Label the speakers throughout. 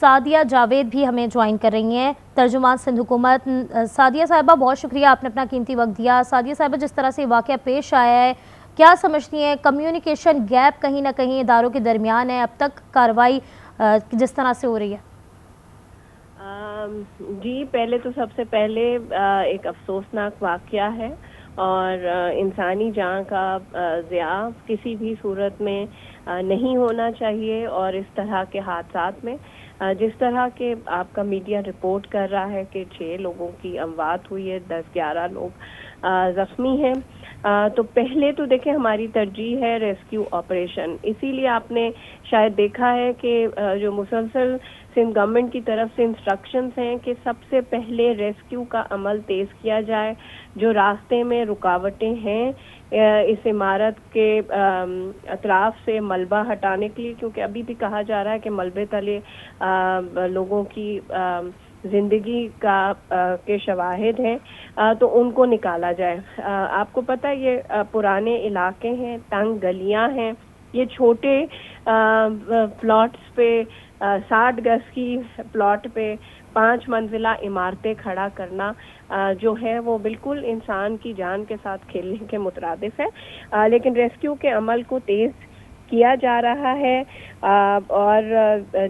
Speaker 1: سعدیہ جاوید بھی ہمیں جوائن کر رہی ہیں، ترجمان سندھ حکومت۔ سعدیہ صاحبہ بہت شکریہ، آپ نے اپنا قیمتی وقت دیا۔ سعدیہ صاحبہ، جس طرح سے واقعہ پیش آیا ہے، کیا سمجھتی ہیں کمیونیکیشن گیپ کہیں نہ کہیں اداروں کے درمیان ہے اب تک کارروائی جس طرح سے ہو رہی ہے؟
Speaker 2: جی، پہلے تو سب سے پہلے ایک افسوسناک واقعہ ہے اور انسانی جان کا ضیاع کسی بھی صورت میں نہیں ہونا چاہیے، اور اس طرح کے حادثات میں جس طرح کے آپ کا میڈیا رپورٹ کر رہا ہے کہ 6 لوگوں کی اموات ہوئی ہے، 10-11 لوگ زخمی ہیں، تو پہلے تو دیکھیں ہماری ترجیح ہے ریسکیو آپریشن۔ اسی لیے آپ نے شاید دیکھا ہے کہ جو مسلسل سندھ گورنمنٹ کی طرف سے انسٹرکشنز ہیں کہ سب سے پہلے ریسکیو کا عمل تیز کیا جائے، جو راستے میں رکاوٹیں ہیں اس عمارت کے اطراف سے ملبہ ہٹانے کے لیے، کیونکہ ابھی بھی کہا جا رہا ہے کہ ملبے تلے لوگوں کی زندگی کے شواہد ہیں، تو ان کو نکالا جائے۔ آپ کو پتہ یہ پرانے علاقے ہیں، تنگ گلیاں ہیں، یہ چھوٹے پلاٹس پہ 60 گز کی پلاٹ پہ 5 منزلہ عمارتیں کھڑا کرنا جو ہے وہ بالکل انسان کی جان کے ساتھ کھیلنے کے مترادف ہے، لیکن ریسکیو کے عمل کو تیز کیا جا رہا ہے اور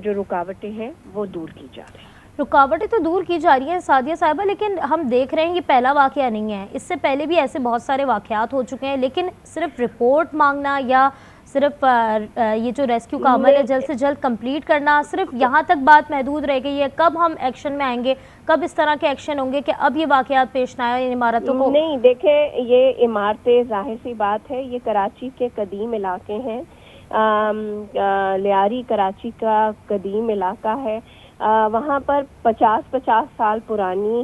Speaker 2: جو رکاوٹیں ہیں وہ دور کی جا رہی ہیں۔
Speaker 1: رکاوٹیں تو دور کی جا رہی ہیں سعدیہ صاحبہ، لیکن ہم دیکھ رہے ہیں یہ پہلا واقعہ نہیں ہے، اس سے پہلے بھی ایسے بہت سارے واقعات ہو چکے ہیں، لیکن صرف رپورٹ مانگنا یا صرف یہ جو ریسکیو کا عمل ہے جلد سے جلد کمپلیٹ کرنا، صرف یہاں تک بات محدود رہ گئی ہے۔ کب ہم ایکشن میں آئیں گے، کب اس طرح کے ایکشن ہوں گے کہ اب یہ واقعات پیش نہ آئے ان عمارتوں کو؟
Speaker 2: نہیں، دیکھیں یہ عمارتیں ظاہر سی بات ہے، یہ کراچی کے قدیم علاقے ہیں، لیاری کراچی کا قدیم علاقہ ہے، وہاں پر 50 سال پرانی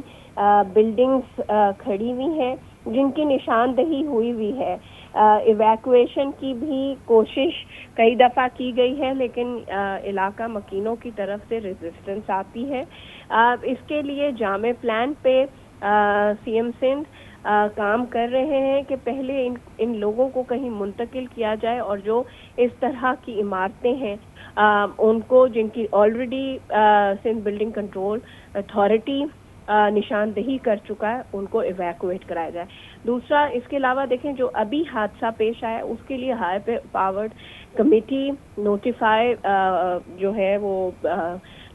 Speaker 2: بلڈنگز کھڑی ہوئی ہیں جن کی نشاندہی ہوئی ہے۔ ایویکویشن کی بھی کوشش کئی دفعہ کی گئی ہے، لیکن علاقہ مکینوں کی طرف سے ریزسٹنس آتی ہے۔ اس کے لیے جامع پلان پہ سی ایم سندھ کام کر رہے ہیں کہ پہلے ان لوگوں کو کہیں منتقل کیا جائے، اور جو اس طرح کی عمارتیں ہیں ان کو، جن کی already Sindh building control authority نشاندہی کر چکا ہے، ان کو ایویکویٹ کرایا جائے۔ دوسرا، اس کے علاوہ دیکھیں جو ابھی حادثہ پیش آیا اس کے لیے ہائی پاورڈ کمیٹی نوٹیفائی جو ہے وہ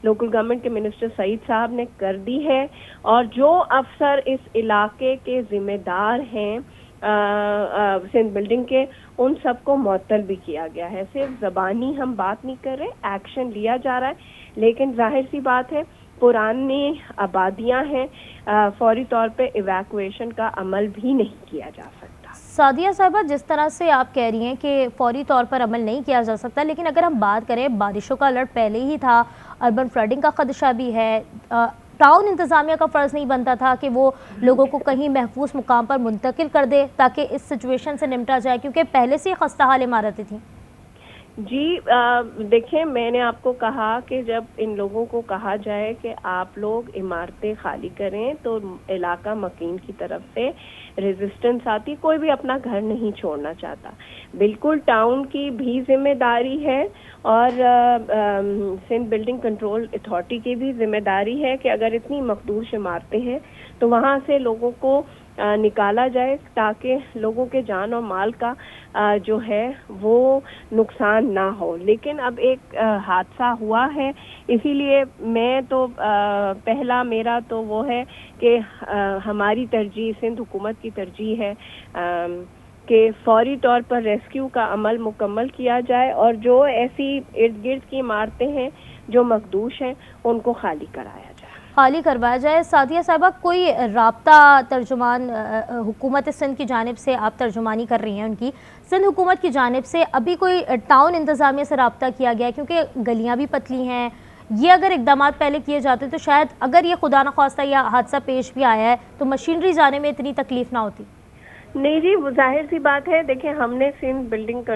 Speaker 2: لوکل گورنمنٹ کے منسٹر سعید صاحب نے کر دی ہے، اور جو افسر اس علاقے کے ذمہ دار ہیں سندھ بلڈنگ کے، ان سب کو معطل بھی کیا گیا ہے۔ صرف زبانی ہم بات نہیں کر رہے، ایکشن لیا جا رہا ہے، لیکن ظاہر سی بات ہے پرانی آبادیاں ہیں، فوری طور پہ ایویکویشن کا عمل بھی نہیں کیا جا سکتا۔
Speaker 1: سعدیہ صاحبہ، جس طرح سے آپ کہہ رہی ہیں کہ فوری طور پر عمل نہیں کیا جا سکتا، لیکن اگر ہم بات کریں بارشوں کا الرٹ پہلے ہی تھا، اربن فلڈنگ کا خدشہ بھی ہے، ٹاؤن انتظامیہ کا فرض نہیں بنتا تھا کہ وہ لوگوں کو کہیں محفوظ مقام پر منتقل کر دے تاکہ اس سچویشن سے نمٹا جائے، کیونکہ پہلے سے ہی خستہ حال عمارتیں تھیں؟
Speaker 2: جی، دیکھیں میں نے آپ کو کہا کہ جب ان لوگوں کو کہا جائے کہ آپ لوگ عمارتیں خالی کریں تو علاقہ مکین کی طرف سے ریزسٹنس آتی، کوئی بھی اپنا گھر نہیں چھوڑنا چاہتا۔ بالکل ٹاؤن کی بھی ذمہ داری ہے اور سندھ بلڈنگ کنٹرول اتھارٹی کی بھی ذمہ داری ہے کہ اگر اتنی مخدوش عمارتیں ہیں تو وہاں سے لوگوں کو نکالا جائے تاکہ لوگوں کے جان اور مال کا جو ہے وہ نقصان نہ ہو۔ لیکن اب ایک حادثہ ہوا ہے، اسی لیے میں تو پہلا میرا تو وہ ہے کہ ہماری ترجیح، سندھ حکومت کی ترجیح ہے کہ فوری طور پر ریسکیو کا عمل مکمل کیا جائے اور جو ایسی ارد گرد کی عمارتیں ہیں جو مخدوش ہیں ان کو خالی کرایا جائے،
Speaker 1: خالی کروایا جائے۔ سعدیہ صاحبہ، کوئی رابطہ ترجمان حکومت سندھ کی جانب سے، آپ ترجمانی کر رہی ہیں ان کی، سندھ حکومت کی جانب سے ابھی کوئی ٹاؤن انتظامیہ سے رابطہ کیا گیا ہے؟ کیونکہ گلیاں بھی پتلی ہیں، یہ اگر اقدامات پہلے کیے جاتے تو شاید اگر یہ خدا نخواستہ یہ حادثہ پیش بھی آیا ہے تو مشینری جانے میں اتنی تکلیف نہ ہوتی۔
Speaker 2: نہیں جی، وہ ظاہر سی بات ہے، دیکھیں ہم نے سندھ بلڈنگ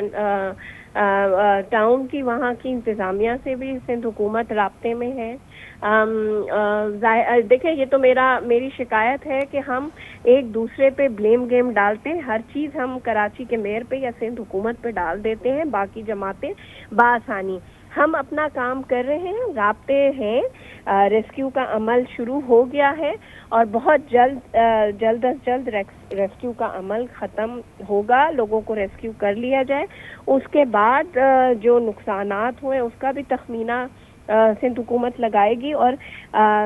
Speaker 2: ٹاؤن کی وہاں کی انتظامیہ سے بھی سندھ حکومت رابطے میں ہے۔ دیکھیں یہ تو میری شکایت ہے کہ ہم ایک دوسرے پہ بلیم گیم ڈالتے ہیں، ہر چیز ہم کراچی کے میئر پہ یا سندھ حکومت پہ ڈال دیتے ہیں، باقی جماعتیں بآسانی ہم اپنا کام کر رہے ہیں, رابطے ہیں, ریسکیو کا عمل شروع ہو گیا ہے اور بہت جلد از جلد ریسکیو کا عمل ختم ہوگا, لوگوں کو ریسکیو کر لیا جائے. اس کے بعد جو نقصانات ہوئے اس کا بھی تخمینہ سندھ حکومت لگائے گی, اور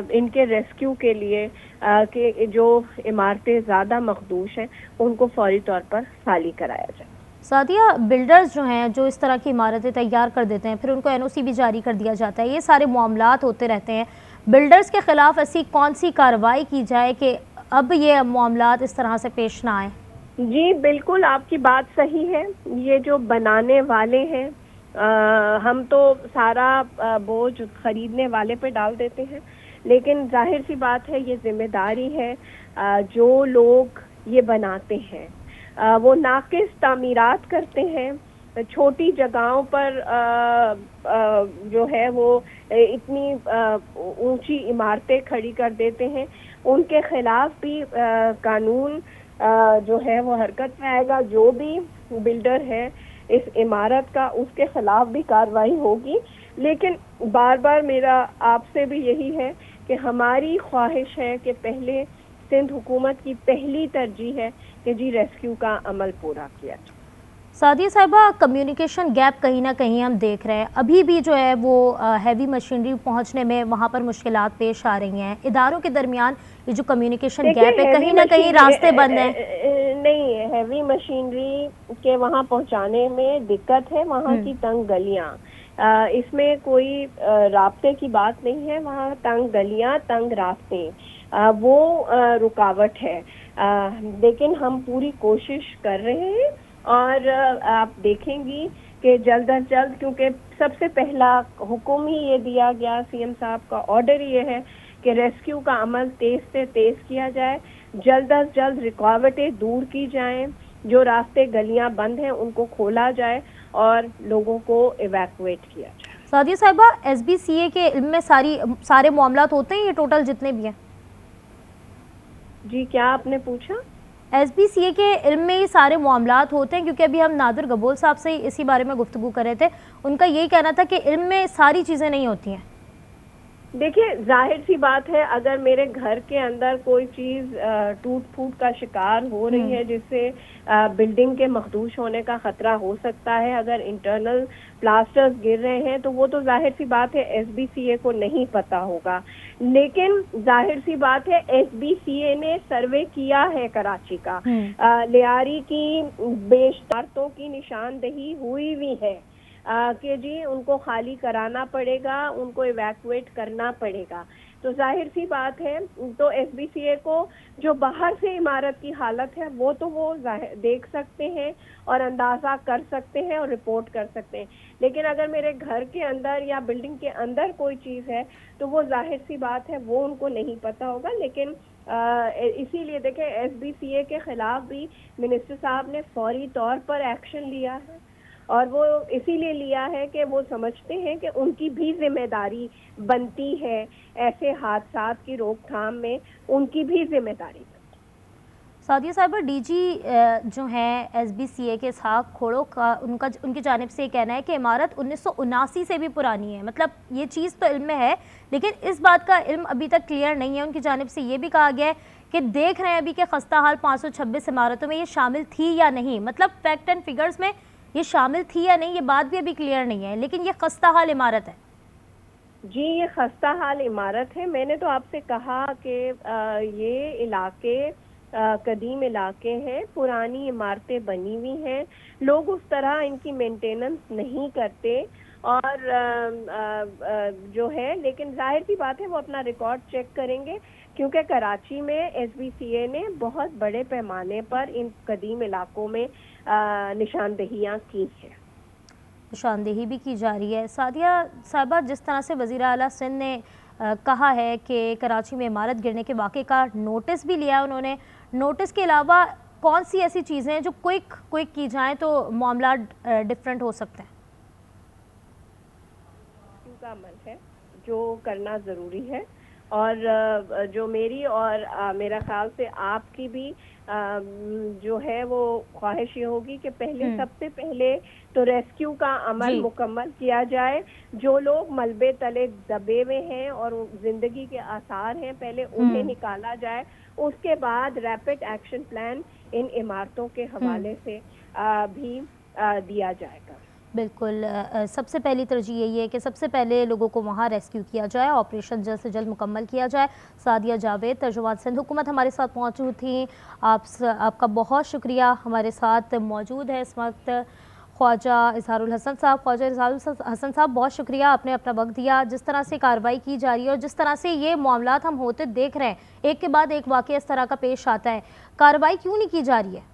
Speaker 2: ان کے ریسکیو کے لیے کہ جو عمارتیں زیادہ مخدوش ہیں ان کو فوری طور پر خالی کرایا جائے.
Speaker 1: سعدیہ, بلڈرز جو ہیں جو اس طرح کی عمارتیں تیار کر دیتے ہیں پھر ان کو NOC بھی جاری کر دیا جاتا ہے, یہ سارے معاملات ہوتے رہتے ہیں, بلڈرز کے خلاف ایسی کون سی کارروائی کی جائے کہ اب یہ معاملات اس طرح سے پیش نہ آئیں؟
Speaker 2: جی بالکل, آپ کی بات صحیح ہے. یہ جو بنانے والے ہیں ہم تو سارا بوجھ خریدنے والے پہ ڈال دیتے ہیں, لیکن ظاہر سی بات ہے یہ ذمہ داری ہے جو لوگ یہ بناتے ہیں. وہ ناقص تعمیرات کرتے ہیں, چھوٹی جگہوں پر جو ہے وہ اتنی اونچی عمارتیں کھڑی کر دیتے ہیں. ان کے خلاف بھی قانون جو ہے وہ حرکت میں آئے گا. جو بھی بلڈر ہے اس عمارت کا اس کے خلاف بھی کارروائی ہوگی. لیکن بار بار میرا آپ سے بھی یہی ہے کہ ہماری خواہش ہے کہ پہلے سندھ حکومت کی پہلی ترجیح ہے کہ جی ریسکیو کا عمل پورا کیا جائے.
Speaker 1: سعدیہ صاحبہ, کمیونیکیشن گیپ کہیں نہ کہیں ہم دیکھ رہے ہیں, ابھی بھی جو ہے وہ ہیوی مشینری پہنچنے میں وہاں پر مشکلات پیش آ رہی ہیں, اداروں کے درمیان یہ جو کمیونیکیشن گیپ ہے کہیں نہ کہیں راستے بند ہیں.
Speaker 2: نہیں, ہیوی مشینری کے وہاں پہنچانے میں دقت ہے, وہاں کی تنگ گلیاں, اس میں کوئی رابطے کی بات نہیں ہے. وہاں تنگ گلیاں, تنگ راستے وہ رکاوٹ ہے. لیکن ہم پوری کوشش کر رہے ہیں اور آپ دیکھیں گی کہ جلد از جلد, کیونکہ سب سے پہلا حکم ہی یہ دیا گیا, CM صاحب کا آرڈر یہ ہے کہ ریسکیو کا عمل تیز سے تیز کیا جائے, جلد از جلد رکاوٹیں دور کی جائیں, جو راستے گلیاں بند ہیں ان کو کھولا جائے اور لوگوں کو ایویکویٹ کیا جائے.
Speaker 1: سعدیہ صاحبہ, SBCA کے علم میں سارے معاملات ہوتے ہیں یہ ٹوٹل جتنے بھی ہیں؟
Speaker 2: جی کیا آپ نے پوچھا؟
Speaker 1: SBCA کے علم میں یہ سارے معاملات ہوتے ہیں, کیونکہ ابھی ہم نادر گبول صاحب سے اسی بارے میں گفتگو کر رہے تھے, ان کا یہی کہنا تھا کہ علم میں ساری چیزیں نہیں ہوتی ہیں.
Speaker 2: دیکھیے ظاہر سی بات ہے, اگر میرے گھر کے اندر کوئی چیز ٹوٹ پھوٹ کا شکار ہو رہی ہے جس سے بلڈنگ کے مخدوش ہونے کا خطرہ ہو سکتا ہے, اگر انٹرنل پلاسٹرز گر رہے ہیں تو وہ تو ظاہر سی بات ہے SBCA کو نہیں پتا ہوگا. لیکن ظاہر سی بات ہے SBCA نے سروے کیا ہے کراچی کا, لیاری کی بیشتروں کی نشاندہی ہوئی بھی ہے کہ جی ان کو خالی کرانا پڑے گا, ان کو ایویکویٹ کرنا پڑے گا. تو ظاہر سی بات ہے, تو SBCA کو جو باہر سے عمارت کی حالت ہے وہ تو وہ دیکھ سکتے ہیں اور اندازہ کر سکتے ہیں اور رپورٹ کر سکتے ہیں, لیکن اگر میرے گھر کے اندر یا بلڈنگ کے اندر کوئی چیز ہے تو وہ ظاہر سی بات ہے وہ ان کو نہیں پتا ہوگا. لیکن اسی لیے دیکھیں SBCA کے خلاف بھی منسٹر صاحب نے فوری طور پر ایکشن لیا ہے, اور وہ اسی لیے لیا ہے کہ وہ سمجھتے ہیں کہ ان کی بھی ذمہ داری بنتی ہے ایسے حادثات کی روک تھام میں, ان کی بھی ذمہ داری بنتی ہے.
Speaker 1: سعدیہ صاحبہ, DG جو ہیں SBCA کے اسحاق کھوڑو کا ان کی جانب سے یہ کہنا ہے کہ عمارت 1979 سے بھی پرانی ہے. مطلب یہ چیز تو علم میں ہے لیکن اس بات کا علم ابھی تک کلیئر نہیں ہے. ان کی جانب سے یہ بھی کہا گیا ہے کہ دیکھ رہے ہیں ابھی کہ خستہ حال 526 عمارتوں میں یہ شامل تھی یا نہیں, مطلب فیکٹ اینڈ فگرز میں یہ شامل تھی یا نہیں یہ بات بھی ابھی کلیئر نہیں ہے, لیکن یہ خستہ حال عمارت ہے.
Speaker 2: جی یہ خستہ حال عمارت ہے. میں نے تو آپ سے کہا کہ یہ علاقے قدیم علاقے ہیں, پرانی عمارتیں بنی ہوئی ہیں, لوگ اس طرح ان کی مینٹیننس نہیں کرتے اور جو ہے, لیکن ظاہر سی بات ہے وہ اپنا ریکارڈ چیک کریں گے, کیونکہ کراچی میں SBCA نے بہت بڑے پیمانے پر ان قدیم علاقوں میں نشاندہیاں کی ہیں,
Speaker 1: نشاندہی بھی کی جا رہی ہے. سعدیہ صاحبہ, جس طرح سے وزیر اعلیٰ سندھ نے کہا ہے کہ کراچی میں عمارت گرنے کے واقعے کا نوٹس بھی لیا ہے انہوں نے, نوٹس کے علاوہ کون سی ایسی چیزیں ہیں جو کوئک کی جائیں تو معاملات ڈیفرنٹ ہو سکتے ہیں؟
Speaker 2: کا عمل ہے جو کرنا ضروری ہے, اور جو میری اور میرا خیال سے آپ کی بھی جو ہے وہ خواہش یہ ہوگی کہ پہلے سب سے پہلے تو ریسکیو کا عمل
Speaker 1: جی
Speaker 2: مکمل کیا جائے. جو لوگ ملبے تلے دبے ہوئے ہیں اور زندگی کے آثار ہیں پہلے انہیں نکالا جائے. اس کے بعد ریپڈ ایکشن پلان ان عمارتوں کے حوالے سے بھی دیا جائے گا.
Speaker 1: بالکل. سب سے پہلی ترجیح یہی ہے کہ سب سے پہلے لوگوں کو وہاں ریسکیو کیا جائے، آپریشن جلد سے جلد مکمل کیا جائے. سعدیہ جاوید، ترجمان سندھ حکومت، ہمارے ساتھ موجود تھیں. آپ کا بہت شکریہ. ہمارے ساتھ موجود ہے اس وقت خواجہ اظہار الحسن صاحب. خواجہ اظہار الحسن صاحب، بہت شکریہ، آپ نے اپنا وقت دیا. جس طرح سے کارروائی کی جا رہی ہے اور جس طرح سے یہ معاملات ہم ہوتے دیکھ رہے ہیں، ایک کے بعد ایک واقعہ اس طرح کا پیش آتا ہے، کارروائی کیوں نہیں کی جا رہی ہے؟